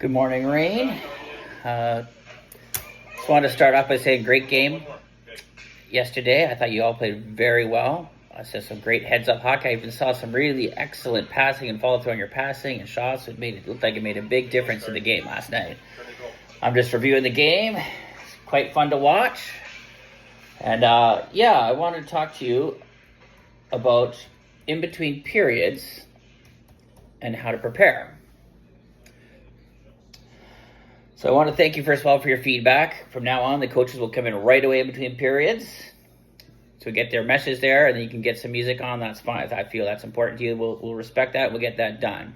Good morning, Rain. Just wanted to start off by saying great game yesterday. I thought you all played very well. I saw some great heads-up hockey. I even saw some really excellent passing and follow-through on your passing and shots. It looked like it made a big difference in the game last night. I'm just reviewing the game. It's quite fun to watch. And I wanted to talk to you about in between periods and how to prepare. So I want to thank you first of all for your feedback. From now on, the coaches will come in right away in between periods. So get their message there, and then you can get some music on. That's fine. If I feel that's important to you, we'll respect that. We'll get that done.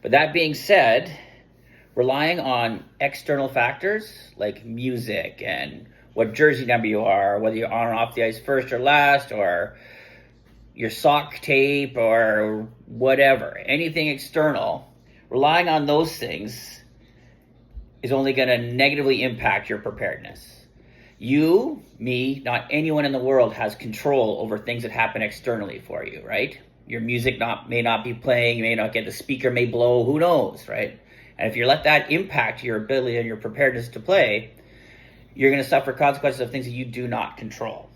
But that being said, relying on external factors like music and what jersey number you are, whether you're on or off the ice first or last, or your sock tape or whatever, anything external, relying on those things is only going to negatively impact your preparedness. You, me, not anyone in the world has control over things that happen externally for you, right? Your music may not be playing, you may not get, the speaker may blow, who knows, right? And if you let that impact your ability and your preparedness to play, you're going to suffer consequences of things that you do not control.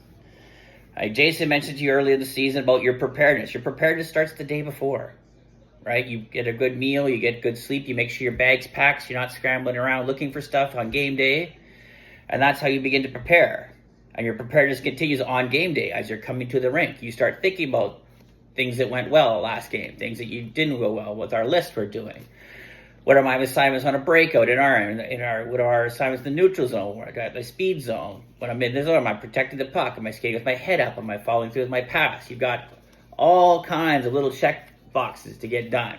Jason mentioned to you earlier in the season about your preparedness. Your preparedness starts the day before. Right? You get a good meal, you get good sleep, you make sure your bag's packed, so you're not scrambling around looking for stuff on game day. And that's how you begin to prepare. And your preparedness continues on game day as you're coming to the rink. You start thinking about things that went well last game, things that you didn't go well with our list we're doing. What are my assignments on a breakout in our what are our assignments in the neutral zone? Where I got the speed zone. When I'm in the zone, am I protecting the puck? Am I skating with my head up? Am I following through with my pass? You've got all kinds of little check boxes to get done,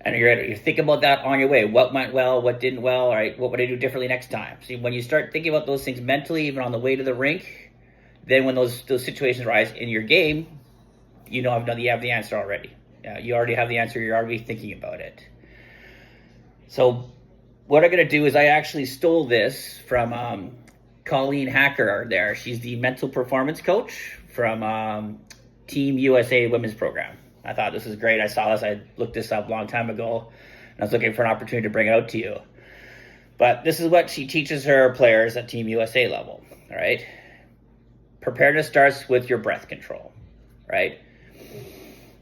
and you're thinking about that on your way. What went well, what didn't well, all right, what would I do differently next time? See, when you start thinking about those things mentally, even on the way to the rink, then when those situations arise in your game, you have the answer already. You already have the answer. You're already thinking about it. So what I'm going to do is I actually stole this from Colleen Hacker there. She's the mental performance coach from Team USA women's program. I thought this was great. I saw this. I looked this up a long time ago, and I was looking for an opportunity to bring it out to you. But this is what she teaches her players at Team USA level, all right? Preparedness starts with your breath control, right?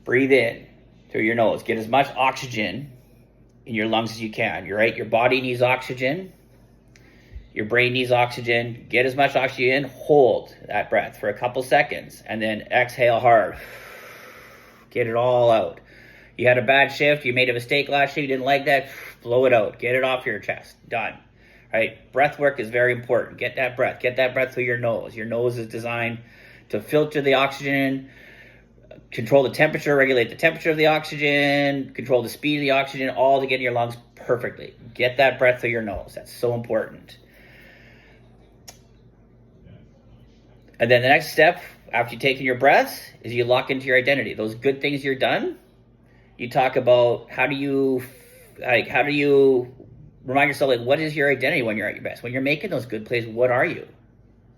Breathe in through your nose. Get as much oxygen in your lungs as you can, right? Your body needs oxygen. Your brain needs oxygen. Get as much oxygen. Hold that breath for a couple seconds, and then exhale hard. Get it all out. You had a bad shift. You made a mistake last year. You didn't like that. Blow it out. Get it off your chest. Done. Right? Breath work is very important. Get that breath. Get that breath through your nose. Your nose is designed to filter the oxygen, control the temperature, regulate the temperature of the oxygen, control the speed of the oxygen, all to get in your lungs perfectly. Get that breath through your nose. That's so important. And then the next step, after you've taken your breaths, is you lock into your identity. Those good things you're done, you talk about how do you remind yourself, what is your identity when you're at your best? When you're making those good plays, what are you,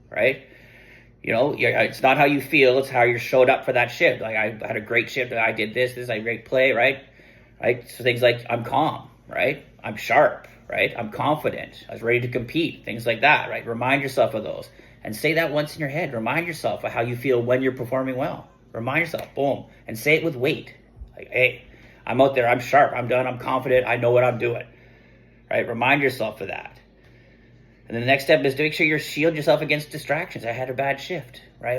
right? It's not how you feel, it's how you showed up for that shift. Like, I had a great shift, I did this is a great play, right? So things like, I'm calm, right? I'm sharp, right? I'm confident, I was ready to compete, things like that, right? Remind yourself of those. And say that once in your head. Remind yourself of how you feel when you're performing well. Remind yourself, boom. And say it with weight. Like, hey, I'm out there, I'm sharp, I'm done, I'm confident, I know what I'm doing. Right? Remind yourself of that. And then the next step is to make sure you shield yourself against distractions. I had a bad shift, right?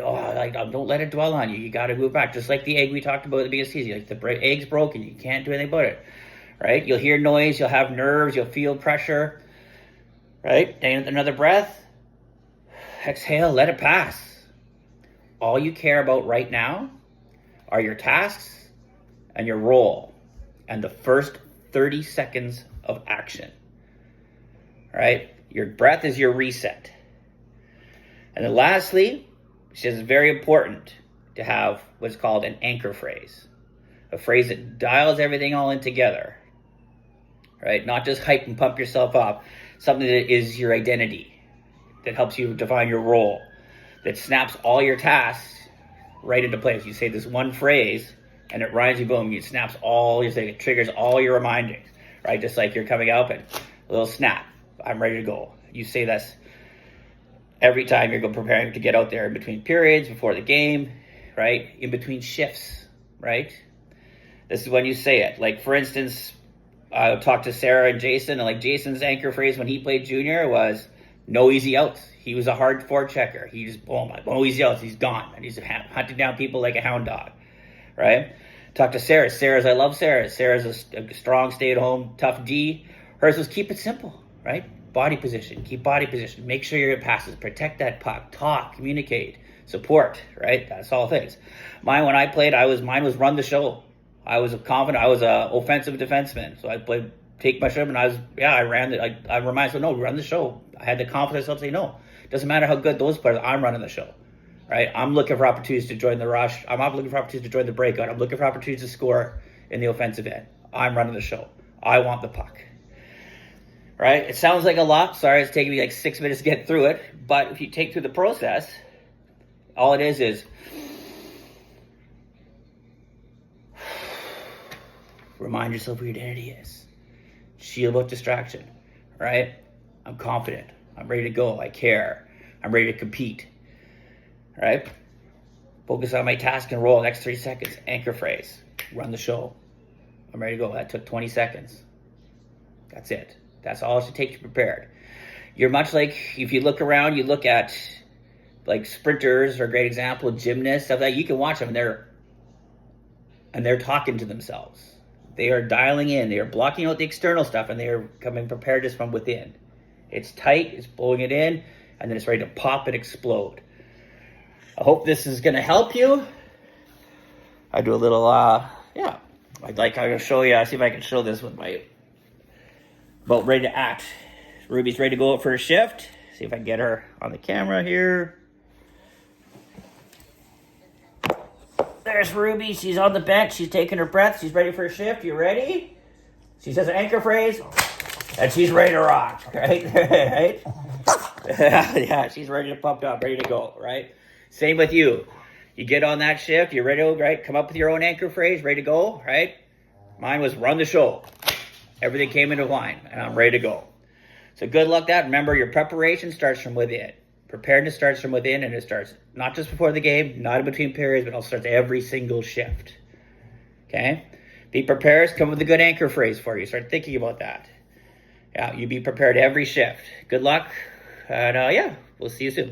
Don't let it dwell on you. You got to move back. Just like the egg we talked about at the beginning of the season. Like, the egg's broken. You can't do anything about it, right? You'll hear noise. You'll have nerves. You'll feel pressure, right? And another breath. Exhale, let it pass. All you care about right now are your tasks and your role and the first 30 seconds of action. All right? Your breath is your reset. And then lastly, which is very important to have what's called an anchor phrase. A phrase that dials everything all in together. Right? Not just hype and pump yourself up. Something that is your identity. That helps you define your role, that snaps all your tasks right into place. You say this one phrase, and it rhymes you, boom, it snaps all, it triggers all your remindings. right? Just like you're coming up and a little snap. I'm ready to go. You say this every time you're preparing to get out there in between periods, before the game, right? In between shifts, right? This is when you say it. Like, for instance, I talked to Sarah and Jason, and like Jason's anchor phrase when he played junior was no easy outs. He was a hard forechecker. He just, no easy outs. He's gone. And he's hunting down people like a hound dog, right? Talk to Sarah. I love Sarah. Sarah's a strong, stay-at-home, tough D. Hers was keep it simple, right? Body position. Keep body position. Make sure your passes. Protect that puck. Talk. Communicate. Support, right? That's all things. Mine, when I played, mine was run the show. I was confident. I was an offensive defenseman. So I played, take my shot, and I ran it. I remind myself, no, run the show. I had the confidence to say, no. Doesn't matter how good those players, I'm running the show. Right? I'm looking for opportunities to join the rush. I'm not looking for opportunities to join the breakout. I'm looking for opportunities to score in the offensive end. I'm running the show. I want the puck. Right? It sounds like a lot. Sorry, it's taking me like 6 minutes to get through it. But if you take through the process, all it is remind yourself who your identity is. Shield about distraction. Right? I'm confident. I'm ready to go. I care. I'm ready to compete. Right? Focus on my task and roll. Next 3 seconds. Anchor phrase. Run the show. I'm ready to go. That took 20 seconds. That's it. That's all it should take to be prepared. You're much like, if you look around, you look at like sprinters are a great example, gymnasts, stuff like that. You can watch them and they're talking to themselves. They are dialing in. They are blocking out the external stuff, and they are coming prepared just from within. It's tight. It's blowing it in, and then it's ready to pop and explode. I hope this is going to help you. I do a little, I'm going to show you, see if I can show this with my, about ready to act. Ruby's ready to go out for a shift. See if I can get her on the camera here. There's Ruby. She's on the bench. She's taking her breath. She's ready for a shift. You ready? She says an anchor phrase, and she's ready to rock, right? Right? Yeah, she's ready to pump up, ready to go, right? Same with you. You get on that shift, you're ready to, right? Come up with your own anchor phrase, ready to go, right? Mine was run the show. Everything came into line, and I'm ready to go. So good luck that. Remember, your preparation starts from within. Preparedness starts from within, and it starts not just before the game, not in between periods, but it starts every single shift. Okay? Be prepared. Come with a good anchor phrase for you. Start thinking about that. Yeah, you be prepared every shift. Good luck, and we'll see you soon.